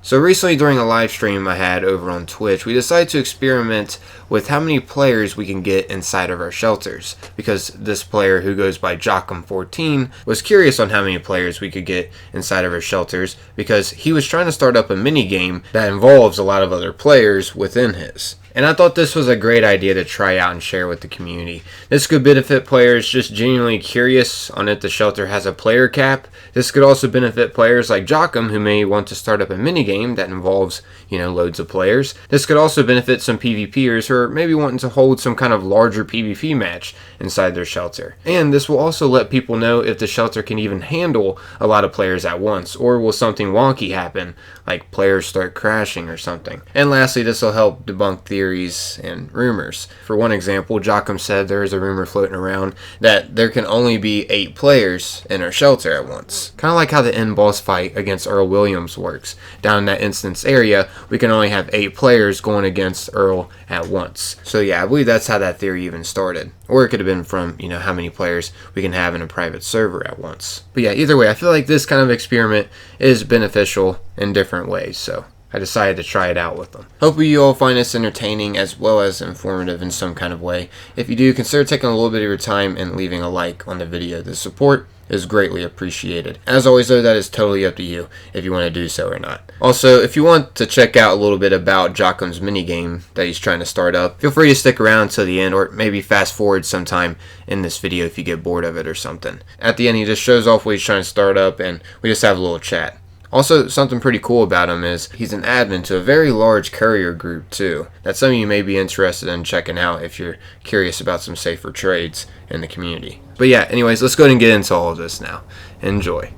So recently during a live stream I had over on Twitch, we decided to experiment with how many players we can get inside of our shelters, because this player who goes by Jochim14 was curious on how many players we could get inside of our shelters, because he was trying to start up a mini game that involves a lot of other players within his. And I thought this was a great idea to try out and share with the community. This could benefit players just genuinely curious on if the shelter has a player cap. This could also benefit players like Jochim who may want to start up a minigame that involves, loads of players. This could also benefit some PvPers who are maybe wanting to hold some kind of larger PvP match inside their shelter. And this will also let people know if the shelter can even handle a lot of players at once, or will something wonky happen, like players start crashing or something. And lastly, this will help debunk theories and rumors. For one example, Jochim said there is a rumor floating around that there can only be 8 players in our shelter at once. Kind of like how the end boss fight against Earl Williams works. Down in that instance area, we can only have 8 players going against Earl at once. So yeah, I believe that's how that theory even started. Or it could have been from, how many players we can have in a private server at once. But yeah, either way, I feel like this kind of experiment is beneficial in different ways, so I decided to try it out with them. Hopefully you all find this entertaining as well as informative in some kind of way. If you do, consider taking a little bit of your time and leaving a like on the video. The support is greatly appreciated. As always though, that is totally up to you if you want to do so or not. Also, if you want to check out a little bit about Jochim's minigame that he's trying to start up, feel free to stick around till the end, or maybe fast forward sometime in this video if you get bored of it or something. At the end, he just shows off what he's trying to start up and we just have a little chat. Also, something pretty cool about him is he's an admin to a very large courier group too, that some of you may be interested in checking out if you're curious about some safer trades in the community. But yeah, anyways, let's go ahead and get into all of this now. Enjoy.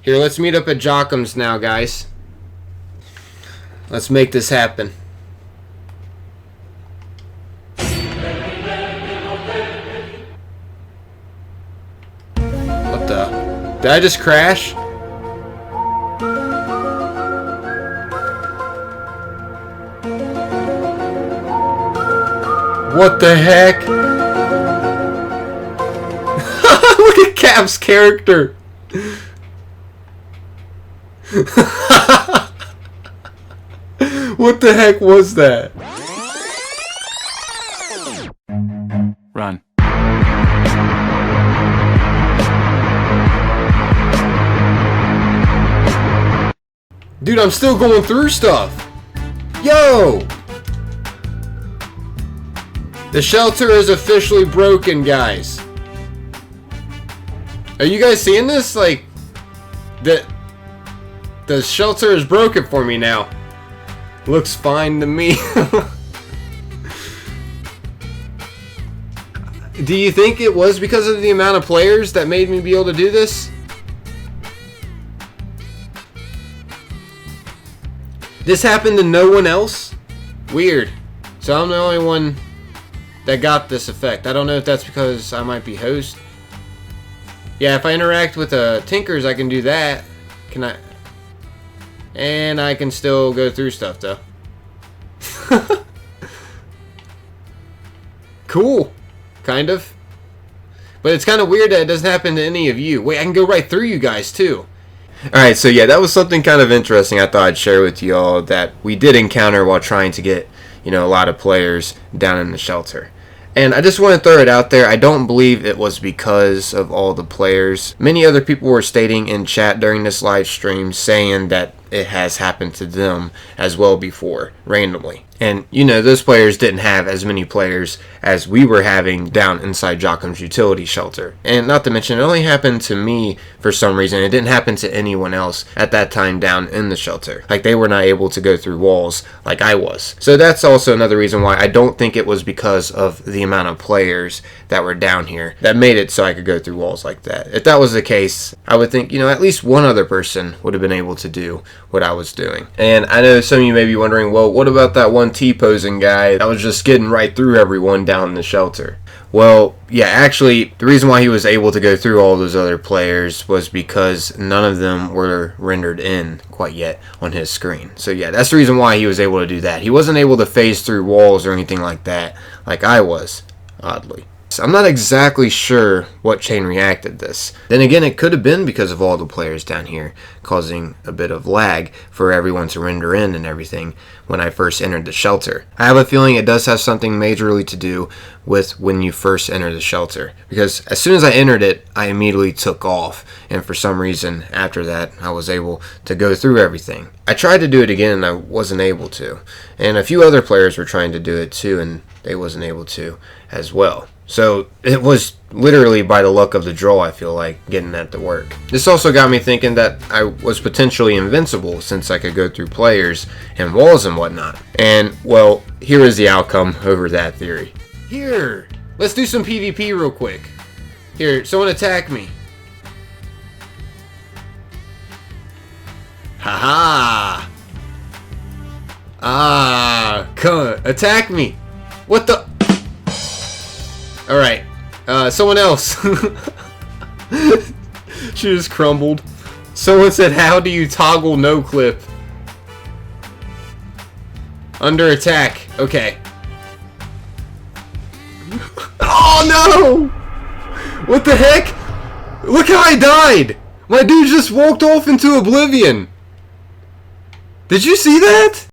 Here, let's meet up at Jochim's now, guys. Let's make this happen. What the? Did I just crash? What the heck? Look at Cap's character. What the heck was that? Run. Dude, I'm still going through stuff. Yo! The shelter is officially broken, guys. Are you guys seeing this? Like, the shelter is broken for me now. Looks fine to me. Do you think it was because of the amount of players that made me be able to do this? This happened to no one else? Weird. So I'm the only one that got this effect. I don't know if that's because I might be host. Yeah, if I interact with Tinkers, I can do that. Can I? And I can still go through stuff, though. Cool. Kind of. But it's kind of weird that it doesn't happen to any of you. Wait, I can go right through you guys, too. Alright, so yeah, that was something kind of interesting I thought I'd share with you all that we did encounter while trying to get, a lot of players down in the shelter. And I just want to throw it out there, I don't believe it was because of all the players. Many other people were stating in chat during this live stream saying that it has happened to them as well before, randomly. And, those players didn't have as many players as we were having down inside Jochim's utility shelter. And not to mention, it only happened to me for some reason. It didn't happen to anyone else at that time down in the shelter. Like, they were not able to go through walls like I was. So that's also another reason why I don't think it was because of the amount of players that were down here that made it so I could go through walls like that. If that was the case, I would think, at least one other person would have been able to do what I was doing. And I know some of you may be wondering, well, what about that one T-posing guy that was just getting right through everyone down in the shelter? Well, yeah, actually, the reason why he was able to go through all those other players was because none of them were rendered in quite yet on his screen. So yeah, that's the reason why he was able to do that. He wasn't able to phase through walls or anything like that, like I was, oddly. this. I'm not exactly sure what chain reacted this. Then again, it could have been because of all the players down here, causing a bit of lag for everyone to render in and everything when I first entered the shelter. I have a feeling it does have something majorly to do with when you first enter the shelter, because as soon as I entered it, I immediately took off, and for some reason after that I was able to go through everything. I tried to do it again and I wasn't able to, and a few other players were trying to do it too and they wasn't able to as well. So it was literally by the luck of the draw, I feel like, getting that to work. This also got me thinking that I was potentially invincible since I could go through players and walls and whatnot. And, well, here is the outcome over that theory. Here! Let's do some PvP real quick. Here, someone attack me. Haha! Come attack me! What the? Alright, someone else. She just crumbled. Someone said, how do you toggle no clip? Under attack. Okay. Oh no! What the heck? Look how I died! My dude just walked off into oblivion. Did you see that?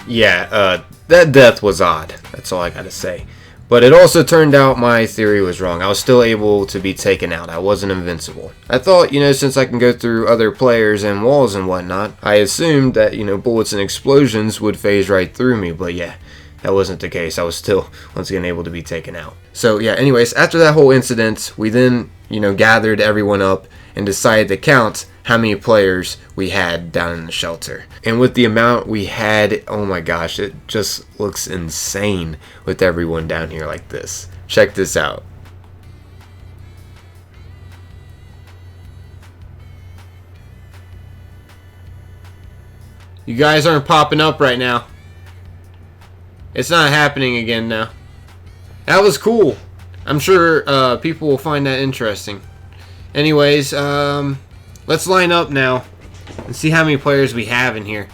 Yeah, that death was odd. That's all I gotta say. But it also turned out my theory was wrong. I was still able to be taken out. I wasn't invincible. I thought, since I can go through other players and walls and whatnot, I assumed that, bullets and explosions would phase right through me. But yeah, that wasn't the case. I was still, once again, able to be taken out. So yeah, anyways, after that whole incident, we then, gathered everyone up and decided to count how many players we had down in the shelter. And with the amount we had, oh my gosh, it just looks insane with everyone down here like this. Check this out. You guys aren't popping up right now. It's not happening again now. That was cool. I'm sure people will find that interesting. Anyways, let's line up now and see how many players we have in here.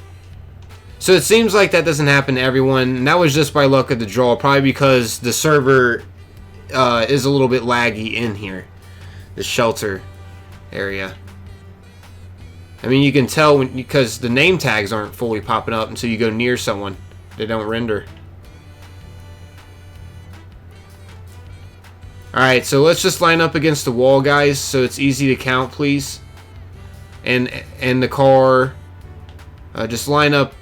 So it seems like that doesn't happen to everyone. And that was just by luck of the draw, probably because the server is a little bit laggy in here, the shelter area. I mean, you can tell because the name tags aren't fully popping up until you go near someone. They don't render. Alright, so let's just line up against the wall, guys, so it's easy to count, please. And the car. Just line up.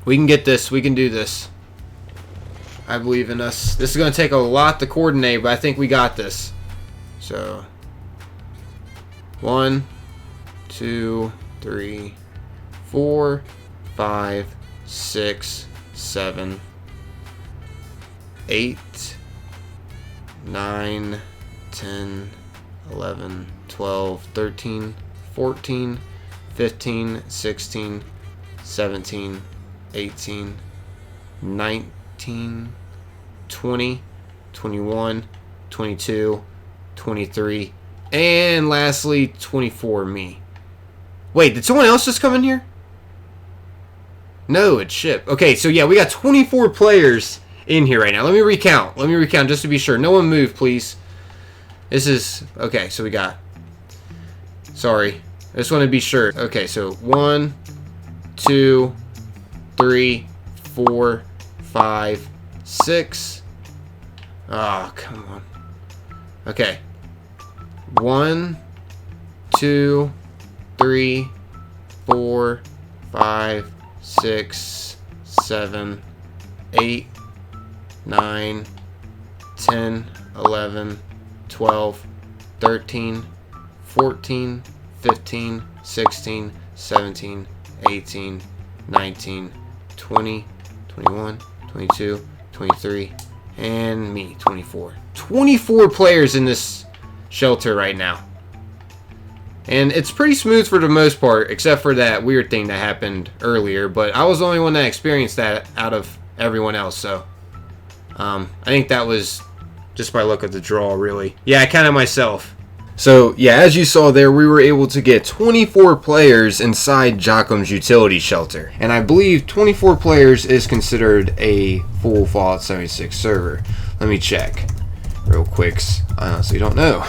We can get this. We can do this. I believe in us. This is going to take a lot to coordinate, but I think we got this. So 1, 2, 3, 4, 5, 6, 7, 8, 9, 10, 11, 12, 13, 14, 15, 16, 17, 18, 19, 20, 21, 22, 23, and lastly 24 me. Wait, did someone else just come in here? No, it's Ship. Okay, so yeah, we got 24 players in here right now. Let me recount. Let me recount just to be sure. No one move, please. This is... Okay, so we got... Sorry. I just want to be sure. Okay, so 1, 2, 3, 4, 5, 6. Oh, come on. Okay. 1, 2, 3, 4, 5, 6, 7, 8, 9, 10, 11, 12, 13, 14, 15, 16, 17, 18, 19, 20, 21, 22, 23, and me, 24. 24 players in this shelter right now. And it's pretty smooth for the most part, except for that weird thing that happened earlier. But I was the only one that experienced that out of everyone else, so... I think that was just by luck of the draw, really. Yeah, I counted myself. So yeah, as you saw there, we were able to get 24 players inside Jochim's utility shelter. And I believe 24 players is considered a full Fallout 76 server. Let me check real quick. I honestly don't know.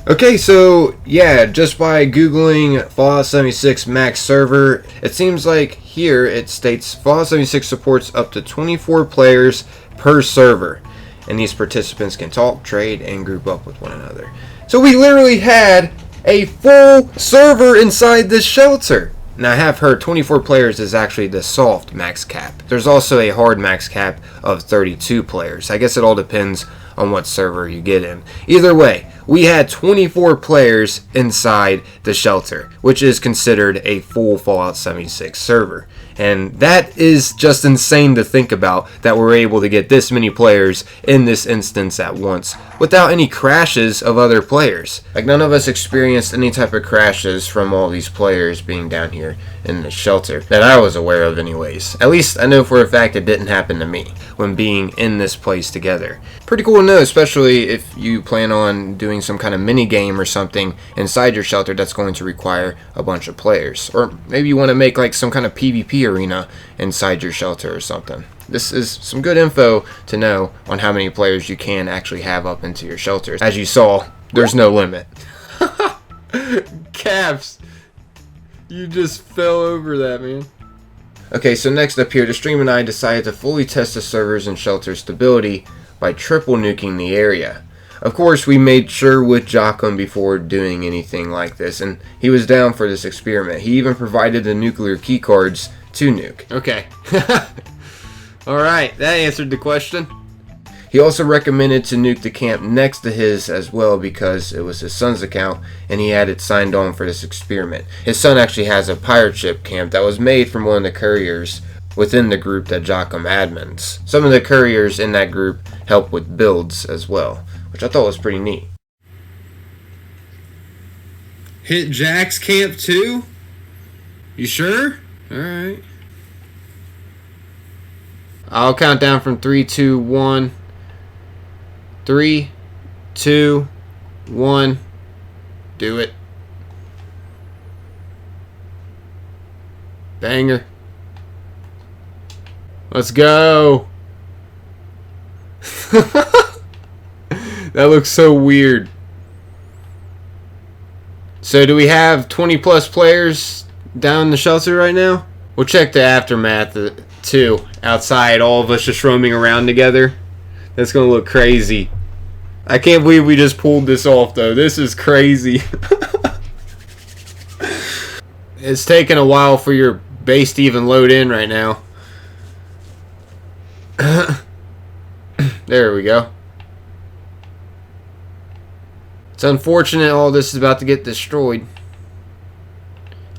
Okay, so yeah, just by googling Fallout 76 max server, it seems like here it states Fallout 76 supports up to 24 players per server, and these participants can talk, trade, and group up with one another. So we literally had a full server inside this shelter. Now I have heard 24 players is actually the soft max cap. There's also a hard max cap of 32 players. I guess it all depends on what server you get in. Either way, we had 24 players inside the shelter, which is considered a full Fallout 76 server. And that is just insane to think about, that we're able to get this many players in this instance at once without any crashes of other players. Like, none of us experienced any type of crashes from all these players being down here in the shelter that I was aware of anyways. At least I know for a fact it didn't happen to me when being in this place together. Pretty cool to know, especially if you plan on doing some kind of mini game or something inside your shelter that's going to require a bunch of players. Or maybe you want to make like some kind of PvP arena inside your shelter or something. This is some good info to know on how many players you can actually have up into your shelters. As you saw, there's no limit. Caps, you just fell over that, man. Okay, so next up here, the stream and I decided to fully test the servers and shelter stability by triple nuking the area. Of course, we made sure with Jochim before doing anything like this, and he was down for this experiment. He even provided the nuclear keycards to Nuke. Okay. Alright, that answered the question. He also recommended to nuke the camp next to his as well because it was his son's account and he had it signed on for this experiment. His son actually has a pirate ship camp that was made from one of the couriers within the group that Jochim admins. Some of the couriers in that group help with builds as well, which I thought was pretty neat. Hit Jack's camp too? You sure? Alright. I'll count down from 3, 2, 1. 3, 2, 1. Do it. Banger. Let's go. That looks so weird. So do we have 20 plus players down in the shelter right now? We'll check the aftermath too. Outside, all of us just roaming around together. That's gonna look crazy. I can't believe we just pulled this off though. This is crazy. It's taking a while for your base to even load in right now. There we go. It's unfortunate all this is about to get destroyed.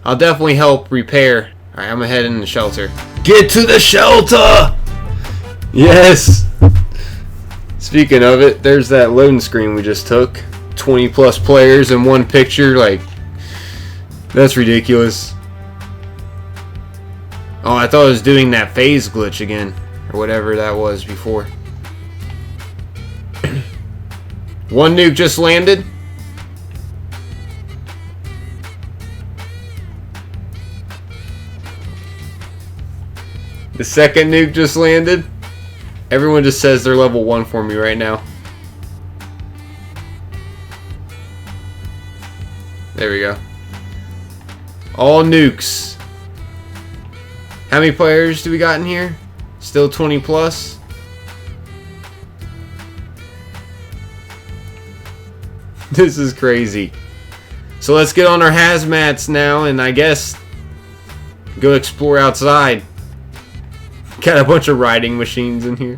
I'll definitely help repair. Alright, I'm gonna head in the shelter. Get to the shelter! Yes! Speaking of it, there's that loading screen we just took. 20 plus players in one picture, like, that's ridiculous. Oh, I thought I was doing that phase glitch again, or whatever that was before. One nuke just landed. The second nuke just landed. Everyone just says they're level 1 for me right now. There we go. All nukes. How many players do we got in here? Still 20 plus? This is crazy. So let's get on our hazmats now and I guess go explore outside. Got a bunch of riding machines in here.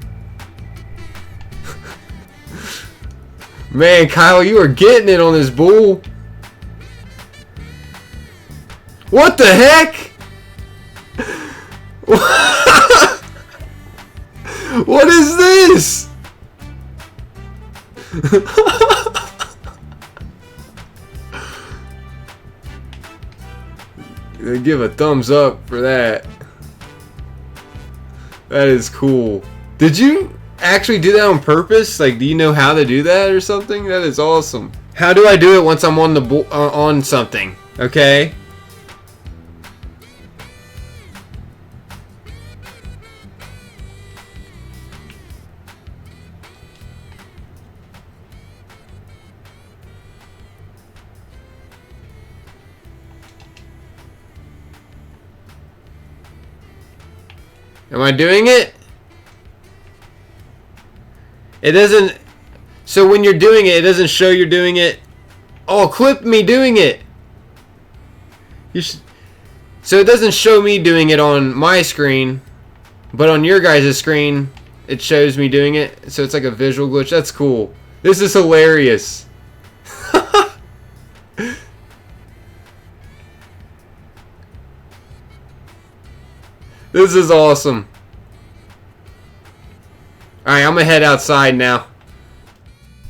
Man, Kyle, you are getting it on this bull. What the heck? What is this? They give a thumbs up for that. That is cool. Did you actually do that on purpose? Like, do you know how to do that or something? That is awesome. How do I do it once I'm on the on something? Okay. Am I doing it? It doesn't. So when you're doing it, it doesn't show you're doing it. Oh, clip me doing it. You should. So it doesn't show me doing it on my screen, but on your guys' screen, it shows me doing it. So it's like a visual glitch. That's cool. This is hilarious. This is awesome. Alright, I'm gonna head outside now.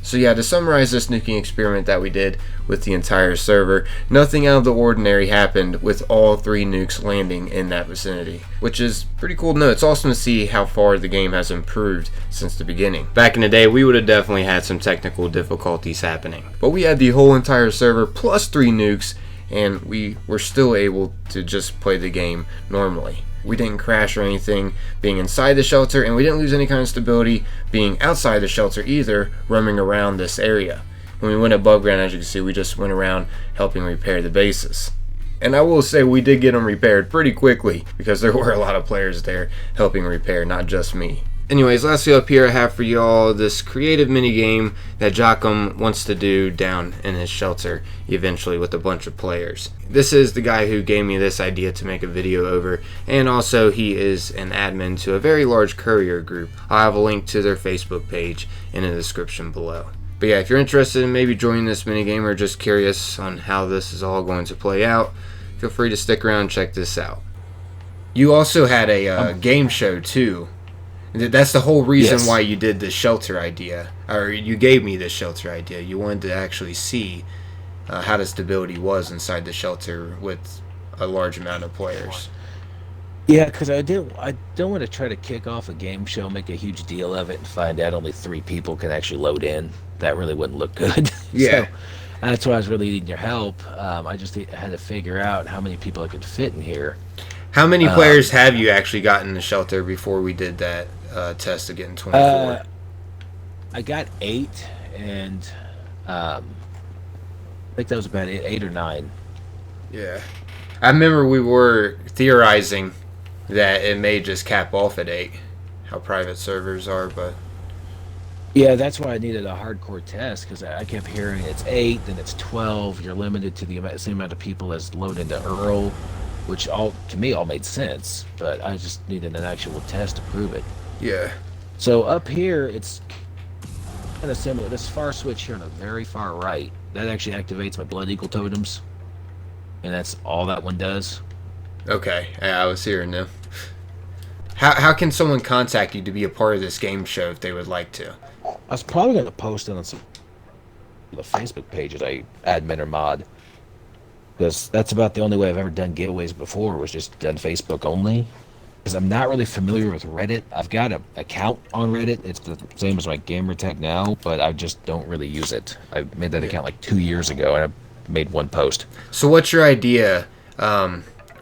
So yeah, to summarize this nuking experiment that we did with the entire server, nothing out of the ordinary happened with all 3 nukes landing in that vicinity, which is pretty cool to know. It's awesome to see how far the game has improved since the beginning. Back in the day, we would have definitely had some technical difficulties happening, but we had the whole entire server plus 3 nukes, and we were still able to just play the game normally. We didn't crash or anything being inside the shelter, and we didn't lose any kind of stability being outside the shelter either, roaming around this area. When we went above ground, as you can see, we just went around helping repair the bases. And I will say we did get them repaired pretty quickly because there were a lot of players there helping repair, not just me. Anyways, lastly up here I have for y'all this creative mini game that Jochim wants to do down in his shelter eventually with a bunch of players. This is the guy who gave me this idea to make a video over, and also he is an admin to a very large courier group. I'll have a link to their Facebook page in the description below. But yeah, if you're interested in maybe joining this minigame or just curious on how this is all going to play out, feel free to stick around and check this out. You also had a game show too. That's the whole reason why you did this shelter idea, or you gave me this shelter idea. You wanted to actually see how the stability was inside the shelter with a large amount of players. Yeah, because I don't want to try to kick off a game show, make a huge deal of it, and find out only 3 people can actually load in. That really wouldn't look good. Yeah. So that's why I was really needing your help. I just had to figure out how many people I could fit in here. How many players have you actually gotten in the shelter before we did that test of getting 24? I got 8, and I think that was about 8 or 9. Yeah. I remember we were theorizing that it may just cap off at 8, how private servers are, but... Yeah, that's why I needed a hardcore test, because I kept hearing it's 8, then it's 12, you're limited to the same amount of people as load into Earl, which to me all made sense, but I just needed an actual test to prove it. Yeah. So up here, it's kind of similar. This far switch here on the very far right, that actually activates my Blood Eagle totems, and that's all that one does. Okay, yeah, I was hearing them. How can someone contact you to be a part of this game show if they would like to? I was probably going to post it on some the Facebook page that I admin or mod, because that's about the only way I've ever done giveaways before, was just done Facebook only. Because I'm not really familiar with Reddit. I've got an account on Reddit. It's the same as my gamer tag now, but I just don't really use it. I made that account like 2 years ago, and I made 1 post. So what's your idea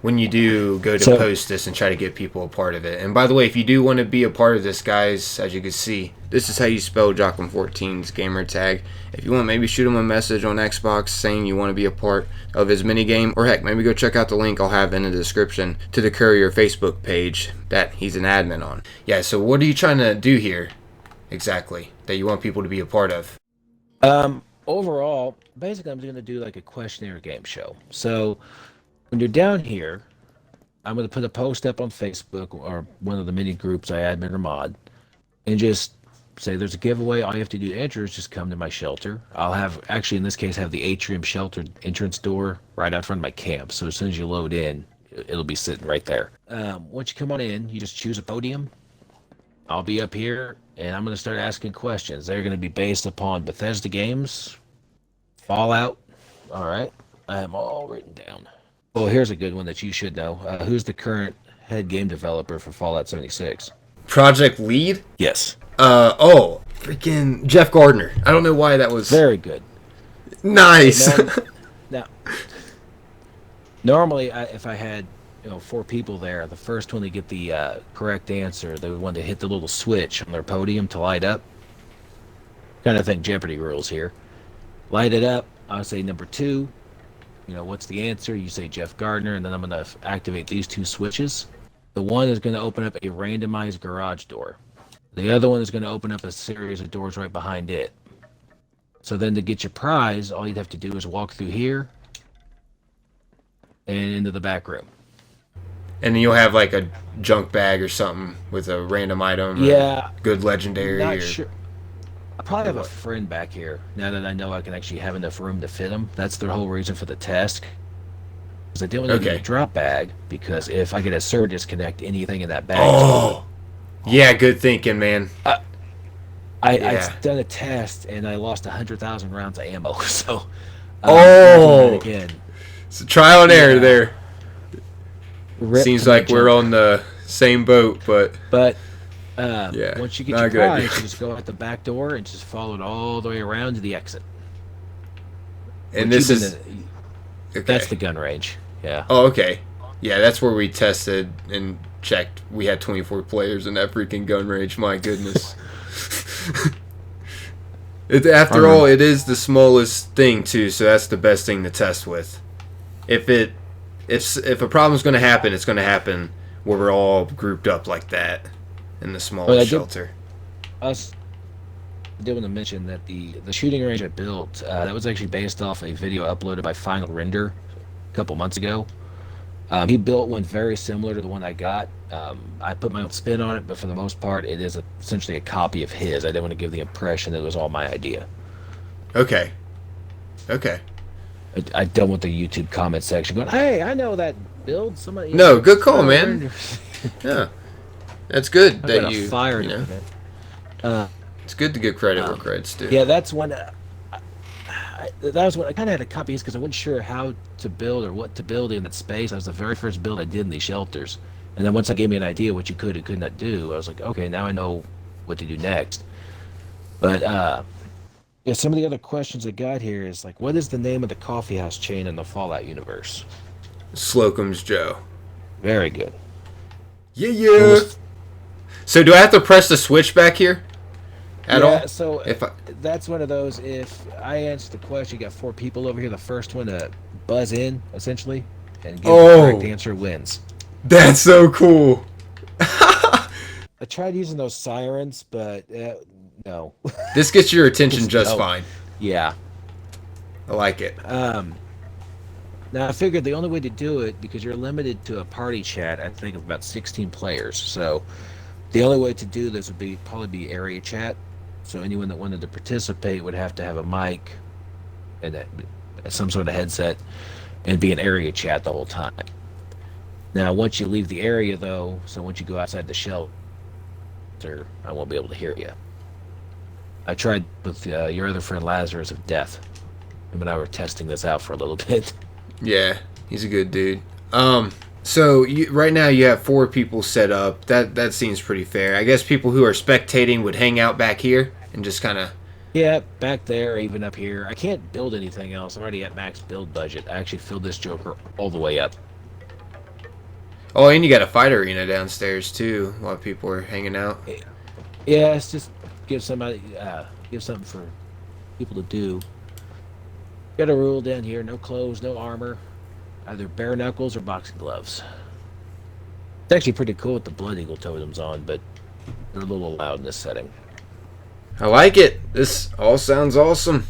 when you do go to post this and try to get people a part of it? And by the way, if you do want to be a part of this, guys, as you can see, this is how you spell Jochim14's gamer tag. If you want, maybe shoot him a message on Xbox saying you want to be a part of his minigame, or heck, maybe go check out the link I'll have in the description to the Courier Facebook page that he's an admin on. Yeah, so what are you trying to do here exactly that you want people to be a part of? Overall, basically I'm going to do like a questionnaire game show. So when you're down here, I'm going to put a post up on Facebook or one of the mini groups I admin or mod, and just say there's a giveaway. All you have to do to enter is just come to my shelter. I'll have, actually in this case, have the atrium shelter entrance door right out front of my camp. So as soon as you load in, it'll be sitting right there. Once you come on in, you just choose a podium. I'll be up here, and I'm going to start asking questions. They're going to be based upon Bethesda games, Fallout. All right, I have all written down. Well, here's a good one that you should know. Who's the current head game developer for Fallout 76? Project lead? Yes. Freaking Jeff Gardner. I don't know why that was... Very good. Nice. Now, normally, if I had 4 people there, the first one to get the correct answer, they would want to hit the little switch on their podium to light up. Kind of think Jeopardy rules here. Light it up. I'll say number 2. What's the answer? You say Jeff Gardner, and then I'm going to activate these 2 switches. The one is going to open up a randomized garage door. The other one is going to open up a series of doors right behind it. So then to get your prize, all you'd have to do is walk through here and into the back room. And then you'll have like a junk bag or something with a random item. Yeah. Good legendary. Not sure. I probably have a friend back here, now that I know I can actually have enough room to fit him. That's the whole reason for the test. Because I didn't want to get a drop bag, because if I get a server disconnect, anything in that bag is yeah, good thinking, man. I've done a test, and I lost 100,000 rounds of ammo, so... again. It's a trial and error there. Seems like we're on the same boat, but once you get your prize, you just go out the back door and just follow it all the way around to the exit. And this is... That's the gun range, yeah. Oh, okay. Yeah, that's where we tested and checked. We had 24 players in that freaking gun range. My goodness. After all, it is the smallest thing too, so that's the best thing to test with. If a problem's going to happen, it's going to happen where we're all grouped up like that in the smallest shelter. I did want to mention that the shooting range I built, that was actually based off a video uploaded by Final Render a couple months ago. He built one very similar to the one I got. I put my own spin on it, but for the most part, it is essentially a copy of his. I didn't want to give the impression that it was all my idea. Okay. I don't want the YouTube comment section going, "Hey, I know that build." Somebody. No, good call, man. Yeah, that's good that you fired. It's good to give credit where credit's due. Yeah, that's when. That was when I kind of had a copy because I wasn't sure how to build or what to build in that space. That was the very first build I did in these shelters. And then once I gave me an idea what you could and could not do, I was like, okay, now I know what to do next. But some of the other questions I got here is like, what is the name of the coffee house chain in the Fallout universe? Slocum's Joe. Very good. Yeah. So do I have to press the switch back here? At all? So that's one of those. If I answer the question, you got 4 people over here. The first one to buzz in, essentially, and give the correct answer wins. That's so cool. I tried using those sirens, but no. This gets your attention just fine. Yeah. I like it. Now, I figured the only way to do it, because you're limited to a party chat, I think, of about 16 players. So the only way to do this would probably be area chat. So anyone that wanted to participate would have to have a mic and some sort of headset and be in area chat the whole time. Now, once you leave the area, though, so once you go outside the shelter, I won't be able to hear you. I tried with your other friend Lazarus of Death. Him and I were testing this out for a little bit. Yeah, he's a good dude. So right now you have 4 people set up. That seems pretty fair. I guess people who are spectating would hang out back here and just kind of... Yeah, back there, even up here. I can't build anything else. I'm already at max build budget. I actually filled this Joker all the way up. Oh, and you got a fight arena downstairs too while people are hanging out. Yeah, it's just give something for people to do. Got a rule down here: no clothes, no armor, either bare knuckles or boxing gloves. It's actually pretty cool with the Blood Eagle totems on, but they're a little loud in this setting. I like it. This all sounds awesome.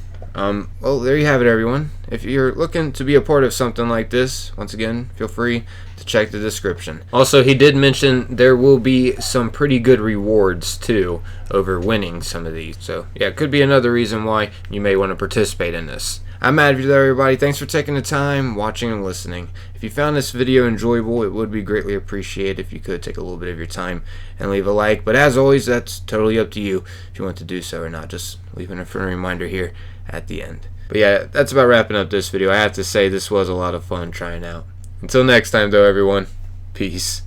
Well, there you have it, everyone. If you're looking to be a part of something like this, once again, feel free to check the description. Also, he did mention there will be some pretty good rewards, too, over winning some of these. So, yeah, it could be another reason why you may want to participate in this. I'm Matt, everybody. Thanks for taking the time, watching, and listening. If you found this video enjoyable, it would be greatly appreciated if you could take a little bit of your time and leave a like. But as always, that's totally up to you if you want to do so or not. Just leaving a friendly reminder here at the end. But yeah, that's about wrapping up this video. I have to say this was a lot of fun trying out. Until next time, though, everyone. Peace.